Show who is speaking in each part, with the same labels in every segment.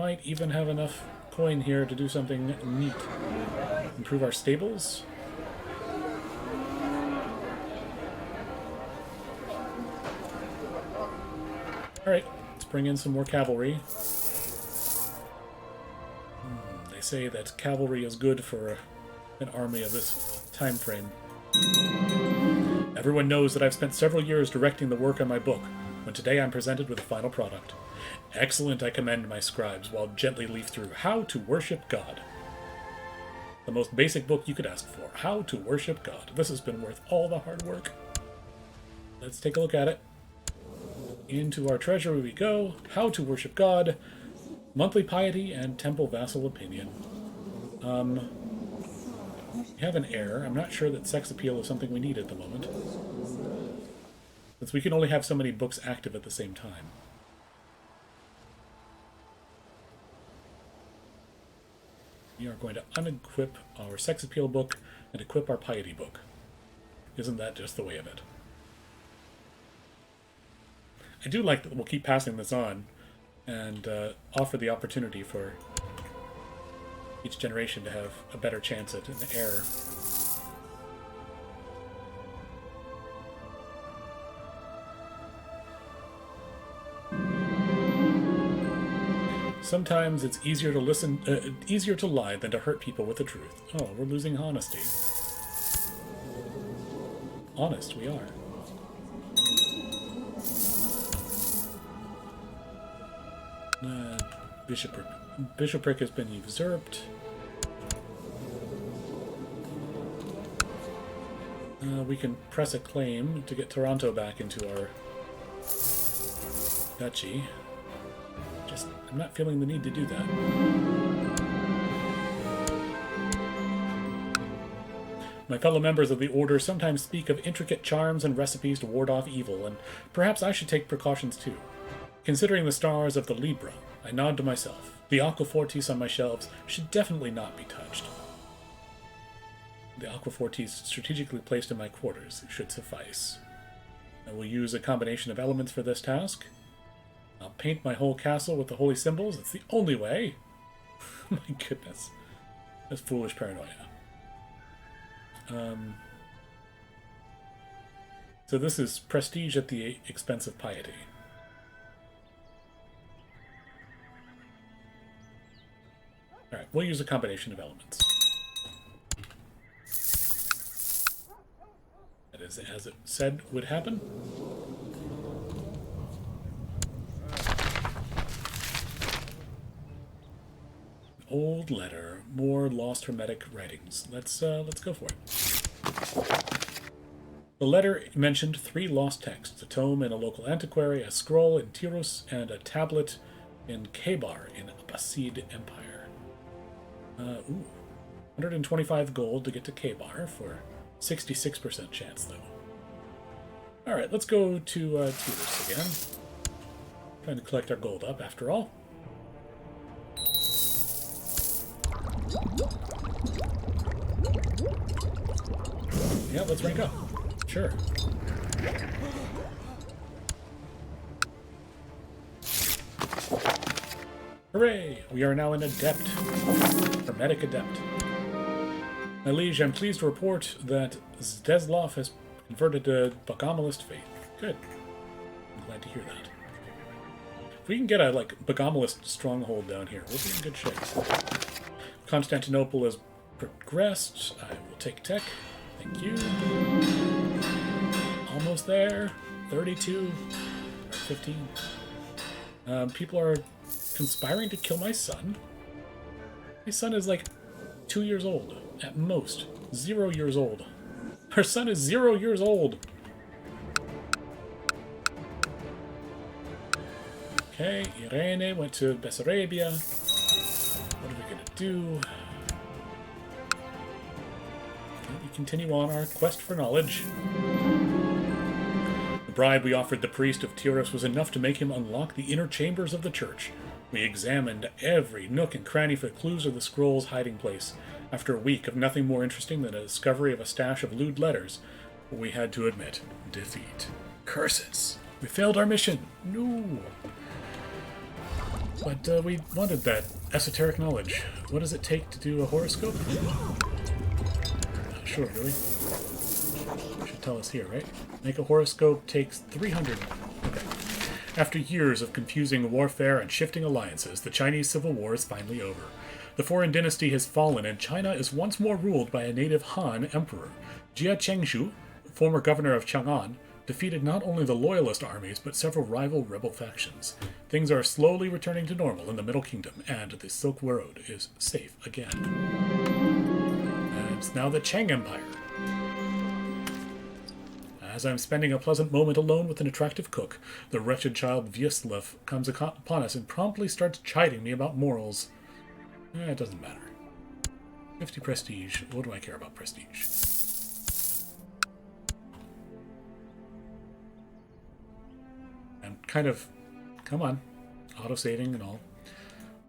Speaker 1: might even have enough coin here to do something neat. Improve our stables. Alright, let's bring in some more cavalry. They say that cavalry is good for an army of this time frame. Everyone knows that I've spent several years directing the work on my book, when today I'm presented with a final product. Excellent, I commend my scribes, while gently leaf through How to Worship God. The most basic book you could ask for. How to Worship God. This has been worth all the hard work. Let's take a look at it. Into our treasury we go. How to Worship God. Monthly piety and temple vassal opinion. We have an heir. I'm not sure that sex appeal is something we need at the moment, since we can only have so many books active at the same time. We are going to unequip our sex appeal book and equip our piety book. Isn't that just the way of it? I do like that we'll keep passing this on and offer the opportunity for each generation to have a better chance at an heir. Sometimes it's easier to lie than to hurt people with the truth. Oh, we're losing honesty. Honest, we are. Bishopric has been usurped. We can press a claim to get Toronto back into our duchy. I'm not feeling the need to do that. My fellow members of the Order sometimes speak of intricate charms and recipes to ward off evil, and perhaps I should take precautions too. Considering the stars of the Libra, I nod to myself. The aquafortis on my shelves should definitely not be touched. The aquafortis strategically placed in my quarters should suffice. I will use a combination of elements for this task. I'll paint my whole castle with the holy symbols. It's the only way. My goodness. That's foolish paranoia. So this is prestige at the expense of piety. Alright, we'll use a combination of elements. That is as it said would happen. Old letter, more lost hermetic writings. Let's go for it. The letter mentioned 3 lost texts: a tome in a local antiquary, a scroll in Tirus, and a tablet in Kebar in Abbasid Empire. 125 gold to get to Kebar for 66% chance, though. Alright, let's go to Tirus again. Trying to collect our gold up, after all. Yeah, let's rank up. Sure. Hooray! We are now an adept. Hermetic adept. My liege, I'm pleased to report that Zdeslov has converted to Bogomolist faith. Good. I'm glad to hear that. If we can get a, Bogomolist stronghold down here, we'll be in good shape. Constantinople has progressed. I will take tech. Thank you. Almost there. 32. 15. People are conspiring to kill my son. My son is 2 years old. At most. 0 years old. Our son is 0 years old. Okay, Irene went to Bessarabia. What are we going to do? We continue on our quest for knowledge. The bribe we offered the priest of Tirus was enough to make him unlock the inner chambers of the church. We examined every nook and cranny for clues of the scroll's hiding place. After a week of nothing more interesting than a discovery of a stash of lewd letters, we had to admit defeat. Curses! We failed our mission! No! But we wanted that esoteric knowledge. What does it take to do a horoscope? Not sure, really. Should tell us here, right? Make a horoscope takes 300. Okay. After years of confusing warfare and shifting alliances, the Chinese Civil War is finally over. The foreign dynasty has fallen, and China is once more ruled by a native Han emperor. Jia Chengshu, former governor of Chang'an, defeated not only the loyalist armies, but several rival rebel factions. Things are slowly returning to normal in the Middle Kingdom, and the Silk Road is safe again. And it's now the Chang Empire. As I'm spending a pleasant moment alone with an attractive cook, the wretched child Vyacheslav comes upon us and promptly starts chiding me about morals. It doesn't matter. 50 prestige. What do I care about prestige? I'm kind of... Come on. Auto-saving and all.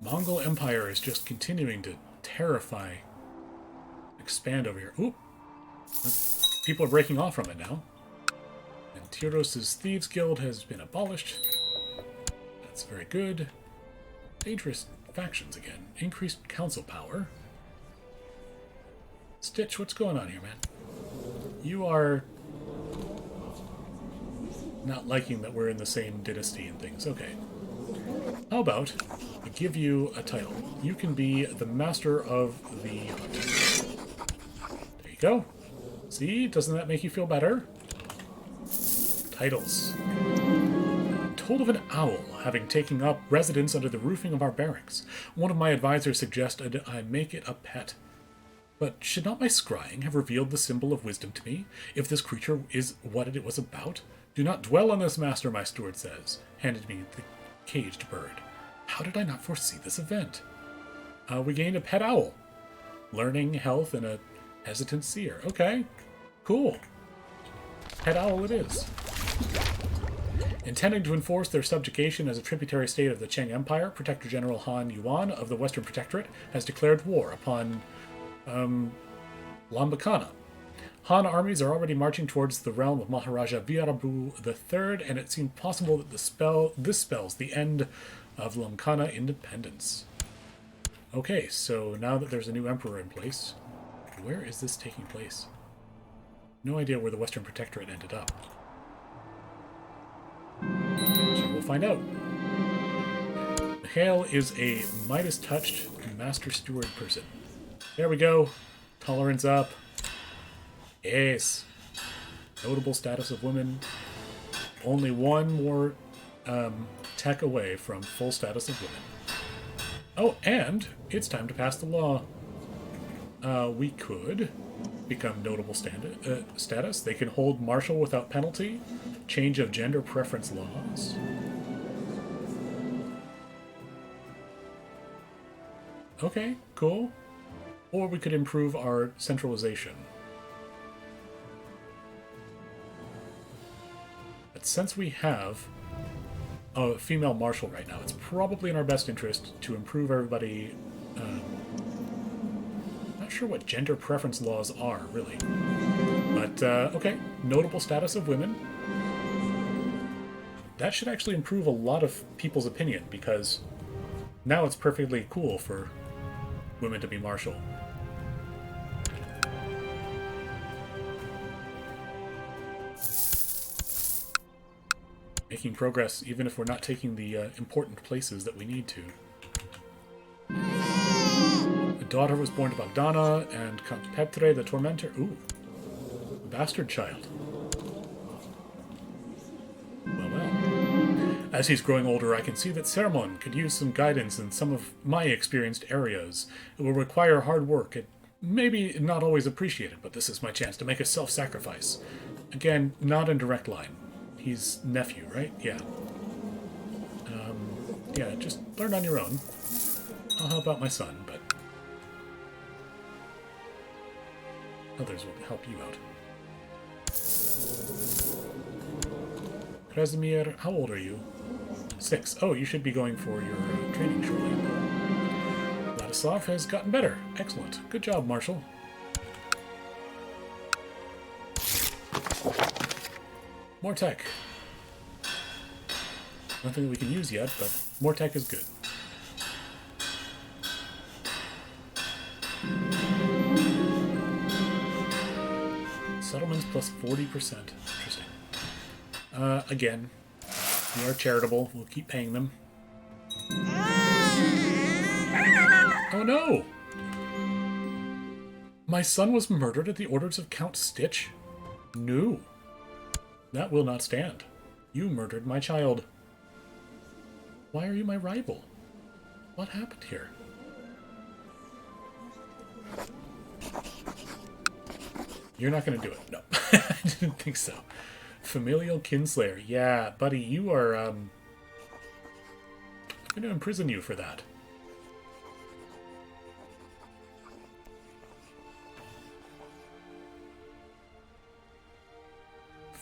Speaker 1: Mongol Empire is just continuing to terrify... expand over here. Oop! People are breaking off from it now. And Tyros' Thieves Guild has been abolished. That's very good. Dangerous factions again. Increased council power. Stitch, what's going on here, man? You are not liking that we're in the same dynasty and things. Okay. How about I give you a title? You can be the master of the hunt. There you go. See? Doesn't that make you feel better? Titles. Told of an owl having taken up residence under the roofing of our barracks. One of my advisors suggested I make it a pet. But should not my scrying have revealed the symbol of wisdom to me, if this creature is what it was about? Do not dwell on this, master, my steward says, handed me the caged bird. How did I not foresee this event? We gained a pet owl. Learning, health, and a hesitant seer. Okay, cool. Pet owl it is. Intending to enforce their subjugation as a tributary state of the Qing Empire, Protector General Han Yuan of the Western Protectorate has declared war upon Lambakana. Han armies are already marching towards the realm of Maharaja Virabu III, and it seemed possible that this spells the end of Lambakana independence. Okay, so now that there's a new emperor in place, where is this taking place? No idea where the Western Protectorate ended up. So we'll find out. Mikhail is a Midas-touched Master Steward person. There we go. Tolerance up. Yes. Notable status of women. Only one more tech away from full status of women. Oh, and it's time to pass the law. We could become notable status. They can hold martial without penalty. Change of gender preference laws. Okay, cool. Or we could improve our centralization. But since we have a female marshal right now, it's probably in our best interest to improve everybody. Not sure what gender preference laws are, really. But, okay, notable status of women. That should actually improve a lot of people's opinion, because now it's perfectly cool for women to be marshal. Making progress, even if we're not taking the important places that we need to. A daughter was born to Bogdana and Count Petre the Tormentor. Ooh, a bastard child. Well. As he's growing older, I can see that Sermon could use some guidance in some of my experienced areas. It will require hard work. It may be not always appreciated, but this is my chance to make a self-sacrifice. Again, not in direct line. He's nephew, right? Yeah. Yeah, just learn on your own. I'll help out my son, but others will help you out. Krasimir, how old are you? 6. Oh, you should be going for your training shortly. Vladislav has gotten better. Excellent. Good job, Marshal. More tech. Nothing that we can use yet, but more tech is good. Settlements plus 40%. Interesting. Again, we are charitable. We'll keep paying them. Oh no! My son was murdered at the orders of Count Stitch? No. That will not stand. You murdered my child. Why are you my rival? What happened here? You're not going to do it. No. I didn't think so. Familial kinslayer. Yeah, buddy, you are, I'm going to imprison you for that.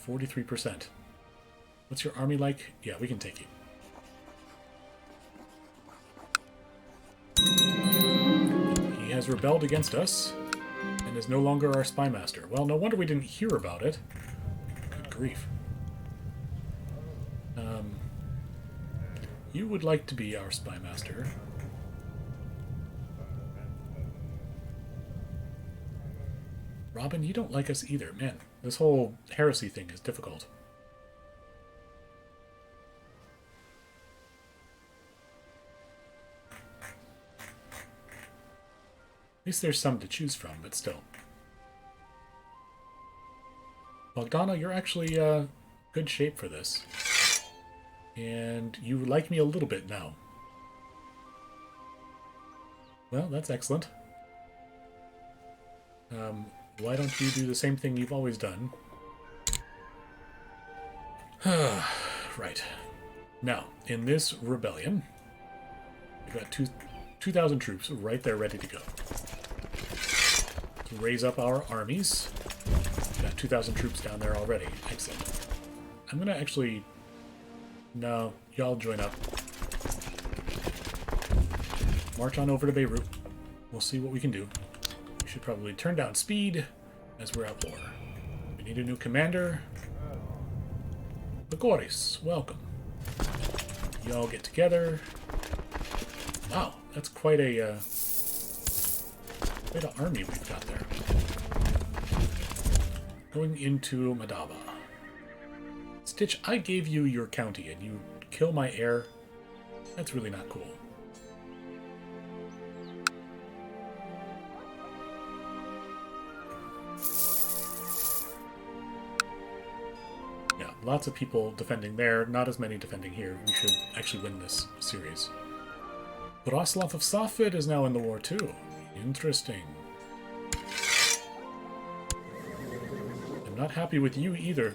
Speaker 1: %. What's your army like? Yeah, we can take you. He has rebelled against us and is no longer our spy master. Well, no wonder we didn't hear about it. Good grief. You would like to be our spy master. Robin, you don't like us either. Man, this whole heresy thing is difficult. At least there's some to choose from, but still. Bogdana, you're actually good shape for this. And you like me a little bit now. Well, that's excellent. Why don't you do the same thing you've always done? Right. Now, in this rebellion, we've got 2,000 troops right there ready to go. To raise up our armies. We've got 2,000 troops down there already. Excellent. I'm going to actually... No, y'all join up. March on over to Beirut. We'll see what we can do. We should probably turn down speed as we're at war. We need a new commander. Begoris, welcome. Y'all get together. Wow, that's quite an army we've got there. Going into Madaba. Stitch, I gave you your county and you kill my heir? That's really not cool. Yeah, lots of people defending there, not as many defending here. We should actually win this series. Broslav of Safed is now in the war too. Interesting. I'm not happy with you either,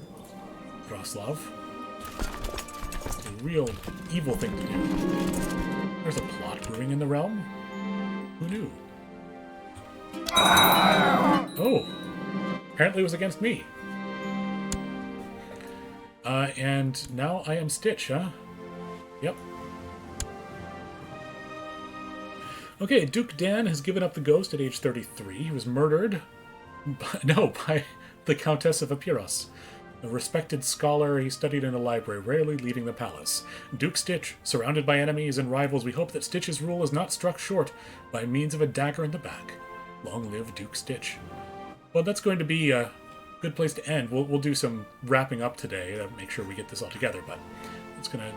Speaker 1: Broslav. It's a real evil thing to do. There's a plot brewing in the realm? Who knew? Oh! Apparently it was against me. And now I am Stitch, huh? Yep. Okay, Duke Dan has given up the ghost at age 33. He was murdered by the Countess of Epiros. A respected scholar, he studied in a library, rarely leaving the palace. Duke Stitch, surrounded by enemies and rivals, we hope that Stitch's rule is not struck short by means of a dagger in the back. Long live Duke Stitch. Well, that's going to be a good place to end. We'll do some wrapping up today to make sure we get this all together, but it's going to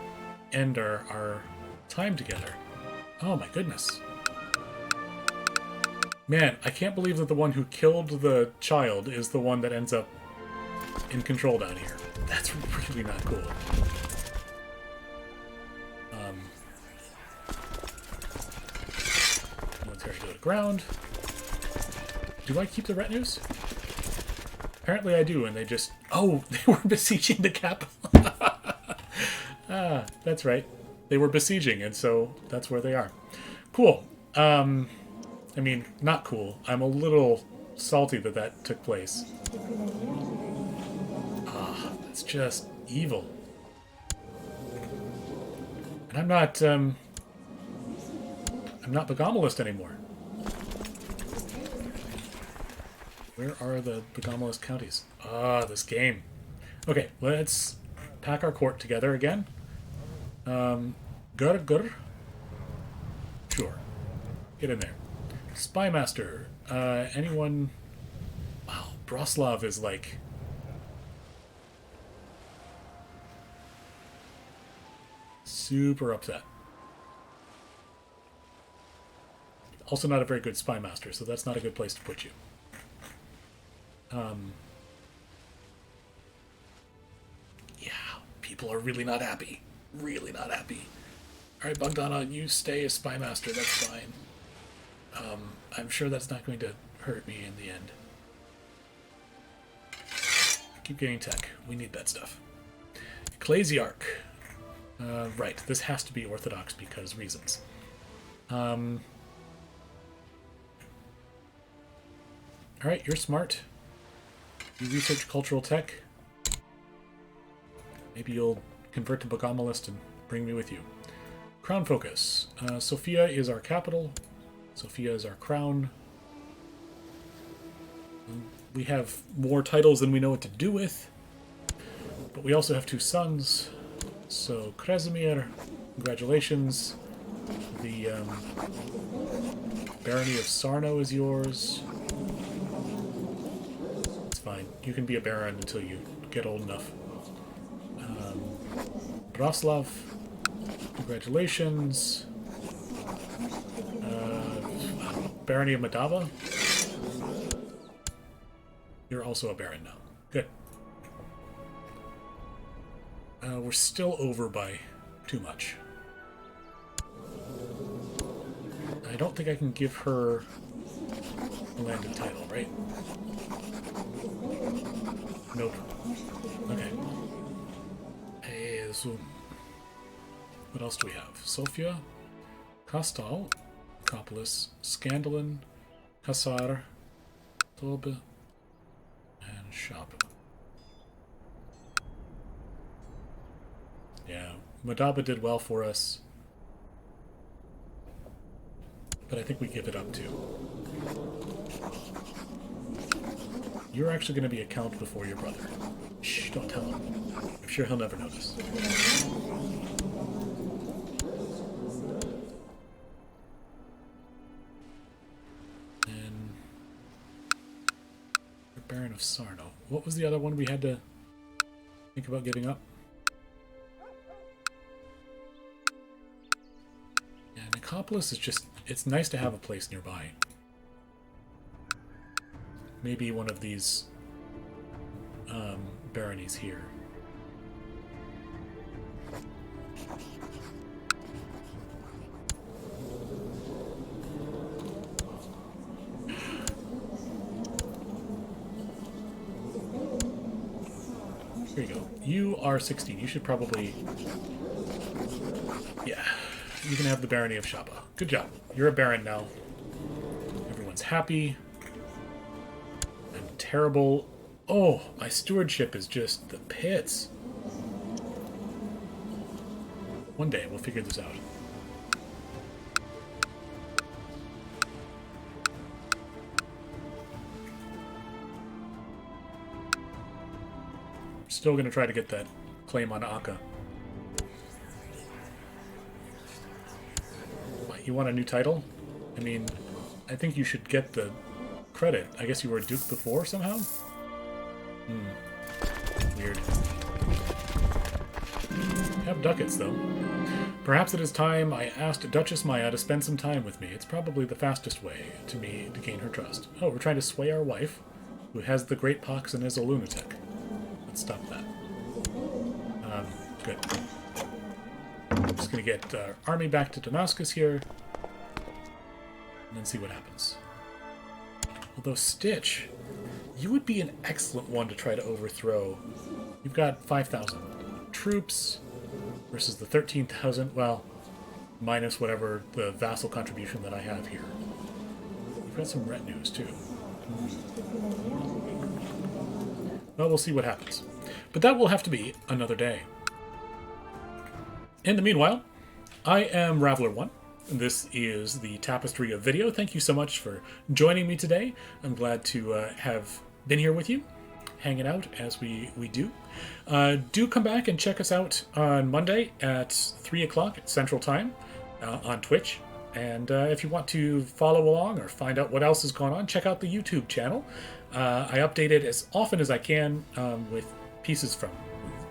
Speaker 1: end our time together. Oh my goodness. Man, I can't believe that the one who killed the child is the one that ends up in control down here. That's really not cool. Military go to ground. Do I keep the retinues? Apparently I do, and they just... Oh, they were besieging the capital. Ah, that's right. They were besieging, and so that's where they are. Cool. I mean, not cool. I'm a little salty that that took place. Ah, that's just evil. And I'm not Begomalist anymore. Where are the Begomalist counties? Ah, this game. Okay, let's pack our court together again. Gur. Sure. Get in there. Spymaster. Anyone... Wow, Broslav is like... super upset. Also not a very good spymaster, so that's not a good place to put you. Yeah, people are really not happy. Really not happy. Alright, Bogdana, you stay as spymaster, that's fine. I'm sure that's not going to hurt me in the end. Keep getting tech. We need that stuff. Ecclesiarch. Right, this has to be Orthodox because reasons. Alright, you're smart. You research cultural tech. Maybe you'll convert to Bogomalist and bring me with you. Crown focus. Sofia is our capital. Sofia is our crown. We have more titles than we know what to do with. But we also have 2 sons. So, Krasimir, congratulations. The Barony of Sarno is yours. It's fine. You can be a baron until you get old enough. Broslav, congratulations. Barony of Madava. You're also a baron now. Good. We're still over by too much. I don't think I can give her a landed title, right? Nope. Okay. Hey, so what else do we have? Sofia, Kastal, Acropolis, Scandalin, Kassar, Tolbe, and Shop. Yeah, Madaba did well for us. But I think we give it up too. You're actually going to be a count before your brother. Shh, don't tell him. I'm sure he'll never notice. And the Baron of Sarno. What was the other one we had to think about giving up? Yeah, Nicopolis is just... It's nice to have a place nearby. Maybe one of these baronies here. Here you go. You are 16. You should probably... Yeah. You can have the barony of Shaba. Good job. You're a baron now. Everyone's happy. I'm terrible. Oh, my stewardship is just the pits. One day we'll figure this out. Still going to try to get that claim on Akka. You want a new title? I mean, I think you should get the credit. I guess you were a duke before somehow? Weird. Have ducats, though. Perhaps it is time I asked Duchess Maya to spend some time with me. It's probably the fastest way to me to gain her trust. Oh, we're trying to sway our wife, who has the great pox and is a lunatic. Let's stop that. Good. I'm just going to get our army back to Damascus here, and then see what happens. Although, Stitch, you would be an excellent one to try to overthrow. You've got 5,000 troops versus the 13,000, well, minus whatever the vassal contribution that I have here. We've got some retinues, too. Well, we'll see what happens. But that will have to be another day. In the meanwhile, I am Raveler1. This is the Tapestry of Video. Thank you so much for joining me today. I'm glad to have been here with you, hanging out as we do. Do come back and check us out on Monday at 3 o'clock Central Time on Twitch. And if you want to follow along or find out what else has gone on, check out the YouTube channel. I update it as often as I can with pieces from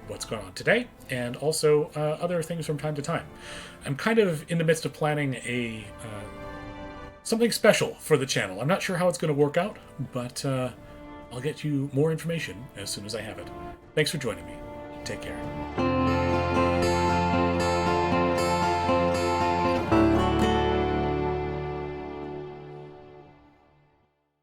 Speaker 1: what's going on today, and also other things from time to time. I'm kind of in the midst of planning a something special for the channel. I'm not sure how it's going to work out, but I'll get you more information as soon as I have it. Thanks for joining me. Take care.